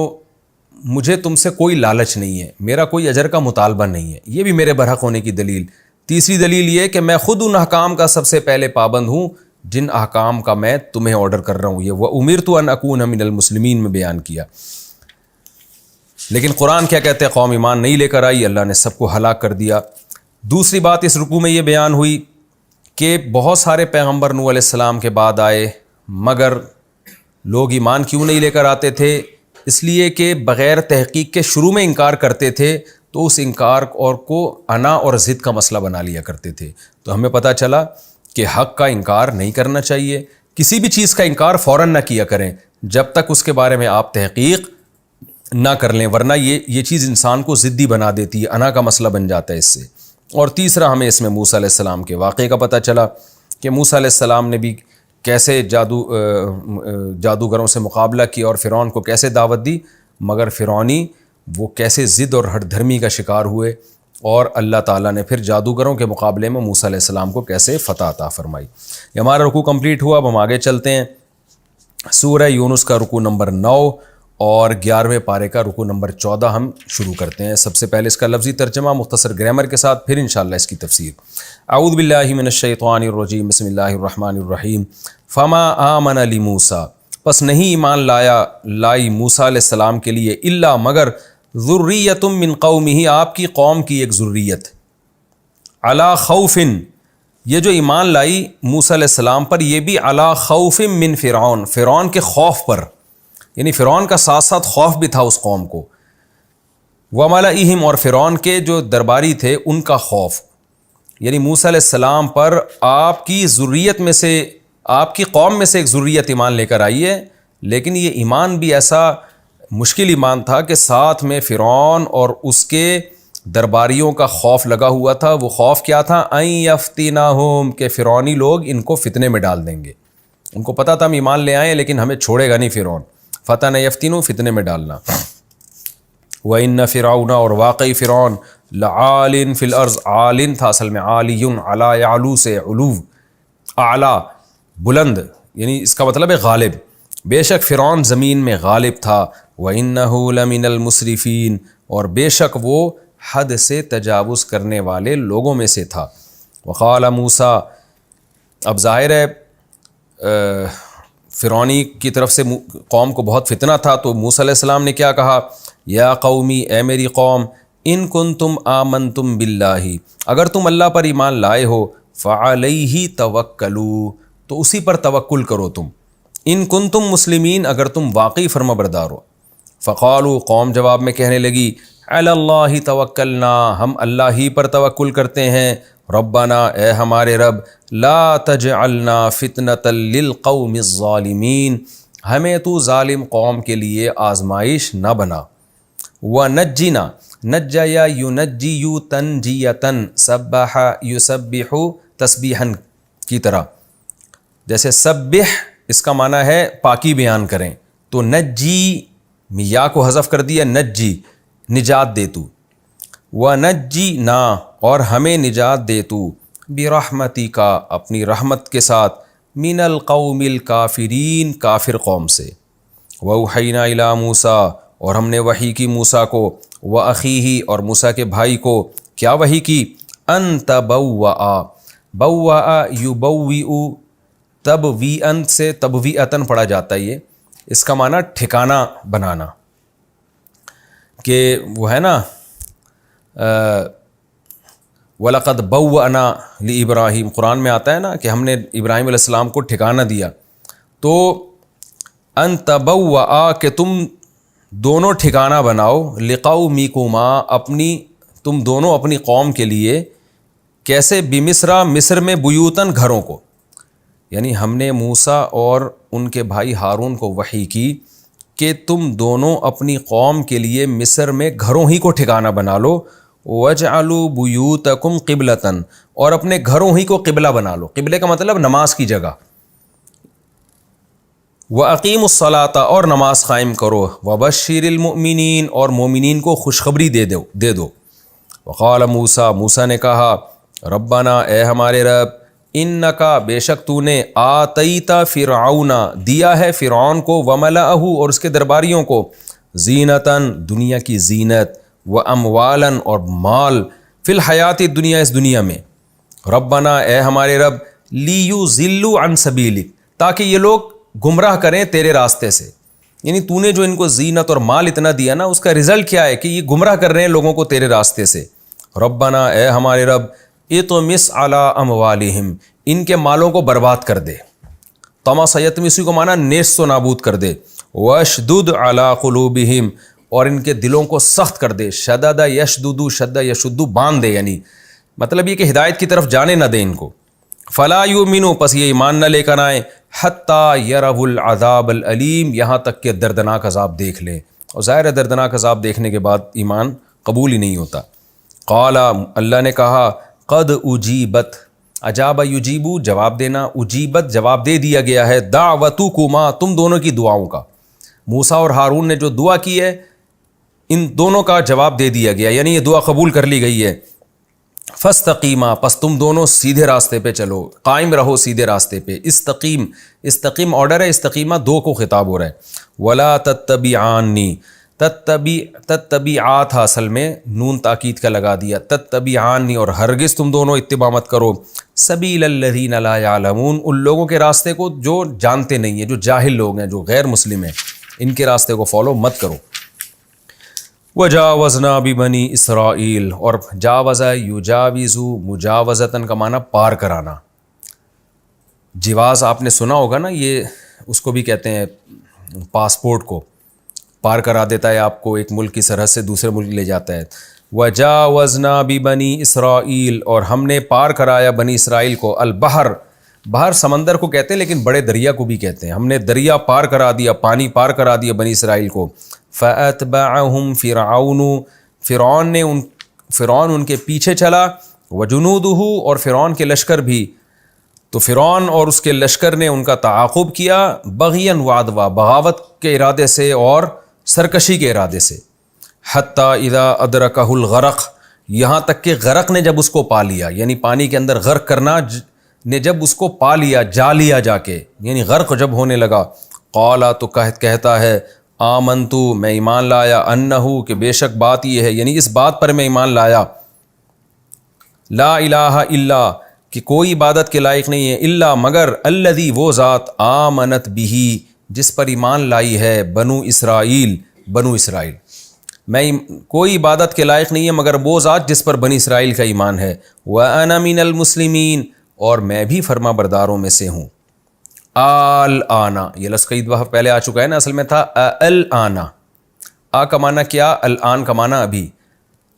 مجھے تم سے کوئی لالچ نہیں ہے، میرا کوئی اجر کا مطالبہ نہیں ہے، یہ بھی میرے برحق ہونے کی دلیل۔ تیسری دلیل یہ کہ میں خود ان احکام کا سب سے پہلے پابند ہوں جن احکام کا میں تمہیں آرڈر کر رہا ہوں۔ یہ وَأُمِرْتُ أَنْ أَكُونَ مِنَ الْمُسْلِمِينَ میں بیان کیا۔ لیکن قرآن کیا کہتے ہیں؟ قوم ایمان نہیں لے کر آئی، اللہ نے سب کو ہلاک کر دیا۔ دوسری بات اس رکوع میں یہ بیان ہوئی کہ بہت سارے پیغمبر نوح علیہ السلام کے بعد آئے، مگر لوگ ایمان کیوں نہیں لے کر آتے تھے؟ اس لیے کہ بغیر تحقیق کے شروع میں انکار کرتے تھے، تو اس انکار اور کو انا اور ضد کا مسئلہ بنا لیا کرتے تھے۔ تو ہمیں پتہ چلا کہ حق کا انکار نہیں کرنا چاہیے، کسی بھی چیز کا انکار فوراً نہ کیا کریں جب تک اس کے بارے میں آپ تحقیق نہ کر لیں، ورنہ یہ چیز انسان کو ضدی بنا دیتی ہے، انا کا مسئلہ بن جاتا ہے اس سے۔ اور تیسرا ہمیں اس میں موسیٰ علیہ السلام کے واقعے کا پتہ چلا کہ موسیٰ علیہ السلام نے بھی کیسے جادوگروں سے مقابلہ کیا اور فرعون کو کیسے دعوت دی، مگر فرعونی وہ کیسے ضد اور ہٹ دھرمی کا شکار ہوئے، اور اللہ تعالیٰ نے پھر جادوگروں کے مقابلے میں موسیٰ علیہ السلام کو کیسے فتح عطا فرمائی۔ یہ ہمارا رکوع کمپلیٹ ہوا۔ اب ہم آگے چلتے ہیں۔ سورہ یونس کا رکوع نمبر 9 اور 11ویں پارے کا رکوع نمبر 14 ہم شروع کرتے ہیں۔ سب سے پہلے اس کا لفظی ترجمہ مختصر گرامر کے ساتھ، پھر انشاءاللہ اس کی تفسیر۔ اعوذ باللہ من الشیطان الرجیم، بسم اللہ الرحمن الرحیم۔ فما آمن لموسیٰ، پس نہیں ایمان لائی موسیٰ علیہ السلام کے لیے، الا مگر ذریۃ من قومہ، آپ کی قوم کی ایک ذریت، علی خوف، یہ جو ایمان لائی موسیٰ علیہ السلام پر یہ بھی علی خوف من فرعون، فرعون کے خوف پر، یعنی فرعون کا ساتھ ساتھ خوف بھی تھا اس قوم کو، وملئہم، اور فرعون کے جو درباری تھے ان کا خوف، یعنی موسیٰ علیہ السلام پر آپ کی ذریت میں سے، آپ کی قوم میں سے ایک ذریت ایمان لے کر آئی ہے، لیکن یہ ایمان بھی ایسا مشکل ایمان تھا کہ ساتھ میں فرعون اور اس کے درباریوں کا خوف لگا ہوا تھا۔ وہ خوف کیا تھا؟ ان یفتنہم، کہ فرعونی لوگ ان کو فتنے میں ڈال دیں گے۔ ان کو پتہ تھا ہم ایمان لے آئے لیکن ہمیں چھوڑے گا نہیں فرعون، فتن یفتنو، فتنے میں ڈالنا۔ وَإِنَّ فِرْعَوْنَ، اور واقعی فرعون، لَعَالٍ فِي الْأَرْضِ، عالٍ تھا اصل میں، عَالِيٌ، عَلَا يَعْلُو سے علو، اعلیٰ بلند، یعنی اس کا مطلب ہے غالب، بے شک فرعون زمین میں غالب تھا۔ وَإِنَّهُ لَمِنَ الْمُسْرِفِينَ، اور بے شک وہ حد سے تجاوز کرنے والے لوگوں میں سے تھا۔ وقال موسیٰ، اب ظاہر ہے فرعونی کی طرف سے قوم کو بہت فتنہ تھا، تو موسیٰ علیہ السلام نے کیا کہا؟ یا قومی، اے میری قوم، ان کنتم آمنتم باللہ، اگر تم اللہ پر ایمان لائے ہو، فعلیہ توکلوا، تو اسی پر توکل کرو تم، ان کنتم مسلمین، اگر تم واقعی فرما بردار ہو۔ فقالوا، قوم جواب میں کہنے لگی، علی اللہ توکلنا، ہم اللہ ہی پر توکل کرتے ہیں، ربنا، اے ہمارے رب، لا تجعلنا فتنة للقوم الظالمین، ہمیں تو ظالم قوم کے لیے آزمائش نہ بنا۔ ونجنا، نجیا ینجی تنجیتن، سبح یسبح تسبیحا کی طرح، جیسے سبح اس کا معنی ہے پاکی بیان کریں، تو نجی یا کو حذف کر دیا، نجی نجات دے تو، ونجینا، اور ہمیں نجات دے تو، برحمتی کا، اپنی رحمت کے ساتھ، من القوم الکافرین، کافر قوم سے۔ وأوحینا الی موسیٰ، اور ہم نے وحی کی موسیٰ کو، وأخیہ، اور موسیٰ کے بھائی کو، کیا وحی کی؟ ان تبوأ، بوّأ یبوّئ تبویئن سے تبویئتن پڑھا جاتا ہے. یہ اس کا معنی ٹھکانہ بنانا، کہ وہ ہے نا وَلَقَدْ بَوَّأْنَا لِإِبْرَاهِيمَ، قرآن میں آتا ہے نا کہ ہم نے ابراہیم علیہ السلام کو ٹھکانہ دیا. تو ان تبوّأ کہ تم دونوں ٹھکانہ بناؤ، لِقَوْمِكُمَا تم دونوں اپنی قوم کے لیے. کیسے؟ بمصر، مصر میں، بیوتاً گھروں کو. یعنی ہم نے موسیٰ اور ان کے بھائی ہارون کو وحی کی کہ تم دونوں اپنی قوم کے لیے مصر میں گھروں ہی کو ٹھکانہ بنا لو. وَاجْعَلُوا بُيُوتَكُمْ قِبْلَةً، اور اپنے گھروں ہی کو قبلہ بنا لو. قبلے کا مطلب نماز کی جگہ. وَأَقِيمُوا الصَّلَاةَ، اور نماز قائم کرو. وَبَشِّرِ الْمُؤْمِنِينَ، اور مومنین کو خوشخبری دے دو. وقال موسیٰ، موسیٰ نے کہا ربنا، اے ہمارے رب، انکا، بے شک تو نے، آتیت فرعون، دیا ہے فرعون کو، وملأہ، اور اس کے درباریوں کو، زینتاً، دنیا کی زینت، واموالاً، اور مال، فی الحیات الدنیا، اس دنیا میں. ربنا، اے ہمارے رب، لیضلوا عن سبیلک، تاکہ یہ لوگ گمراہ کریں تیرے راستے سے. یعنی تو نے جو ان کو زینت اور مال اتنا دیا نا، اس کا رزلٹ کیا ہے کہ یہ گمراہ کر رہے ہیں لوگوں کو تیرے راستے سے. ربنا، اے ہمارے رب، اطمس علی اموالہم، ان کے مالوں کو برباد کر دے. طمس یطمس کو معنی نیست و نابود کر دے. واشدد علی قلوبہم، اور ان کے دلوں کو سخت کر دے. شدد یشدد، شد یشد، باندھ دے. یعنی مطلب یہ کہ ہدایت کی طرف جانے نہ دے ان کو. فلا یؤمنوا، پس یہ ایمان نہ لے کر آئیں، حتی یروا العذاب العلیم، یہاں تک کہ دردناک عذاب دیکھ لیں. اور ظاہر ہے دردناک عذاب دیکھنے کے بعد ایمان قبول ہی نہیں ہوتا. قال، اللہ نے کہا، قد اجیبت، اجاب یجیبو، جواب دینا، اجیبت، جواب دے دیا گیا ہے، دعوتکما، تم دونوں کی دعاؤں کا. موسیٰ اور ہارون نے جو دعا کی ہے ان دونوں کا جواب دے دیا گیا، یعنی یہ دعا قبول کر لی گئی ہے. فاستقیما، پس تم دونوں سیدھے راستے پہ چلو، قائم رہو سیدھے راستے پہ. استقیم، استقیم آرڈر ہے، استقیمہ دو کو خطاب ہو رہا ہے. ولا تتبعانی، تتبعات تھا اصل میں، نون تاکید کا لگا دیا. تتبعانی، اور ہرگز تم دونوں اتباع مت کرو، سبیل الذین لا یعلمون، ان لوگوں کے راستے کو جو جانتے نہیں ہیں، جو جاہل لوگ ہیں، جو غیر مسلم ہیں، ان کے راستے کو فالو مت کرو. وجاوزنا ببنی اسرائیل، اور جاوزہ یجاوز، مجاوزتاً کا معنی پار کرانا. جواز آپ نے سنا ہوگا نا، یہ اس کو بھی کہتے ہیں پاسپورٹ کو، پار کرا دیتا ہے آپ کو، ایک ملک کی سرحد سے دوسرے ملک لے جاتا ہے. وجاوزنا ببنی اسرائیل، اور ہم نے پار کرایا بنی اسرائیل کو، البحر، بحر سمندر کو کہتے ہیں لیکن بڑے دریا کو بھی کہتے ہیں. ہم نے دریا پار کرا دیا، پانی پار کرا دیا بنی اسرائیل کو. فَأَتْبَعَهُمْ فِرْعَوْنُ، فرعون ان کے پیچھے چلا، وَجُنُودُهُ، اور فرعون کے لشکر بھی. تو فرعون اور اس کے لشکر نے ان کا تعاقب کیا، بغیاً وعدوا، بغاوت کے ارادے سے اور سرکشی کے ارادے سے. حتیٰ اذا ادرکہ الغرق، یہاں تک کہ غرق نے جب اس کو پا لیا، یعنی پانی کے اندر غرق کرنا نے جب اس کو پا لیا، جا لیا جا کے، یعنی غرق جب ہونے لگا. قالا، تو کہتا ہے، آمنتو، میں ایمان لایا، انہو، کہ بے شک بات یہ ہے، یعنی اس بات پر میں ایمان لایا، لا الہ الا، کہ کوئی عبادت کے لائق نہیں ہے، الا، مگر، الذی، وہ ذات، آمنت بہی، جس پر ایمان لائی ہے بنو اسرائیل، بنو اسرائیل. میں کوئی عبادت کے لائق نہیں ہے مگر وہ ذات جس پر بنی اسرائیل کا ایمان ہے. وَأَنَا مِنَ الْمُسْلِمِينَ، اور میں بھی فرما برداروں میں سے ہوں. الآن، یہ لفظ کئی دفعہ پہلے آ چکا ہے نا، اصل میں تھا الآن. آ کا معنی کیا، الآن کا معنی ابھی.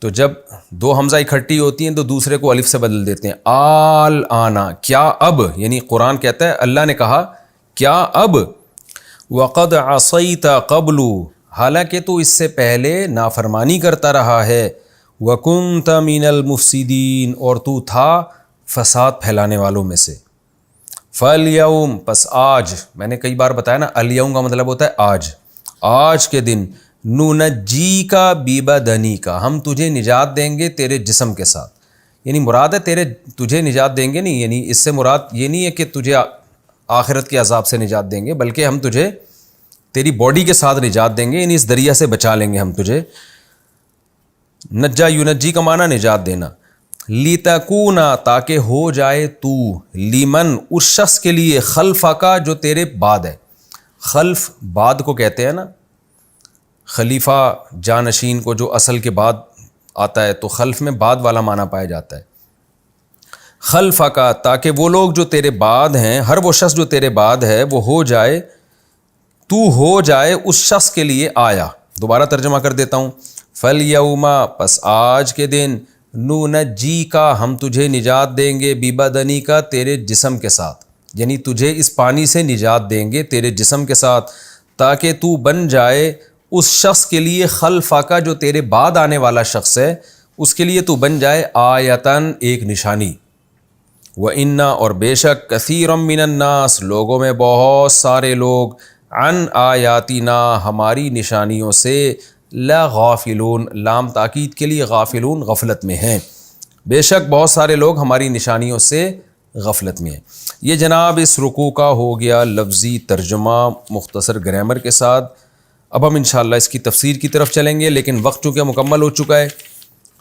تو جب دو حمزہ اکٹھی ہوتی ہیں تو دوسرے کو الف سے بدل دیتے ہیں. الآن، کیا اب، یعنی قرآن کہتا ہے، اللہ نے کہا کیا اب. وقد عصیت قبل، حالانکہ تو اس سے پہلے نافرمانی کرتا رہا ہے. وکنت من المفسدین، اور تو تھا فساد پھیلانے والوں میں سے. فالیوم، پس آج، میں نے کئی بار بتایا نا، الیوم کا مطلب ہوتا ہے آج، آج کے دن، ننجی کا ببدنی کا، ہم تجھے نجات دیں گے تیرے جسم کے ساتھ. یعنی مراد ہے تجھے نجات دیں گے نہیں، یعنی اس سے مراد یہ نہیں ہے کہ تجھے آخرت کے عذاب سے نجات دیں گے، بلکہ ہم تجھے تیری باڈی کے ساتھ نجات دیں گے، یعنی اس دریا سے بچا لیں گے ہم تجھے. نجا، ینجی کا معنی نجات دینا. لِتَكُونَ تاکہ ہو جائے تو، لیمن اس شخص کے لیے، خلفہ کا جو تیرے بعد ہے. خلف بعد کو کہتے ہیں نا، خلیفہ جانشین کو جو اصل کے بعد آتا ہے، تو خلف میں بعد والا معنی پایا جاتا ہے. خلفہ کا تاکہ وہ لوگ جو تیرے بعد ہیں، ہر وہ شخص جو تیرے بعد ہے وہ ہو جائے، تو ہو جائے اس شخص کے لیے آیا. دوبارہ ترجمہ کر دیتا ہوں. فَالْيَوْمَ پس آج کے دن، نُنَجِّيكَ ہم تجھے نجات دیں گے، بِبَدَنِكَ تیرے جسم کے ساتھ، یعنی تجھے اس پانی سے نجات دیں گے تیرے جسم کے ساتھ، تاکہ تو بن جائے اس شخص کے لیے، خلفہ کا جو تیرے بعد آنے والا شخص ہے اس کے لیے تو بن جائے آیتاً ایک نشانی. وَإِنَّ اور بے شک کثیرا من الناس لوگوں میں بہت سارے لوگ، عن آیاتنا ہماری نشانیوں سے، لغافلون لام تاکید کے لیے، غافلون غفلت میں ہیں. بے شک بہت سارے لوگ ہماری نشانیوں سے غفلت میں ہیں. یہ جناب اس رکوع کا ہو گیا لفظی ترجمہ مختصر گرامر کے ساتھ. اب ہم انشاءاللہ اس کی تفسیر کی طرف چلیں گے، لیکن وقت چونکہ مکمل ہو چکا ہے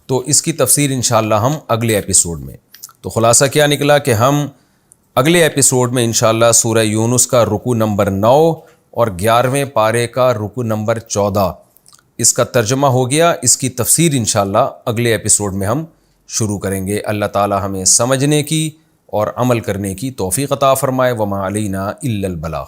تو اس کی تفسیر انشاءاللہ ہم اگلے ایپیسوڈ میں. تو خلاصہ کیا نکلا کہ ہم اگلے ایپیسوڈ میں انشاءاللہ سورہ یونس کا رکوع نمبر 9 اور 11ویں پارے کا رکوع نمبر 14 اس کا ترجمہ ہو گیا. اس کی تفسیر انشاءاللہ اگلے ایپیسوڈ میں ہم شروع کریں گے. اللہ تعالی ہمیں سمجھنے کی اور عمل کرنے کی توفیق عطا فرمائے. وما علینا الا البلاغ.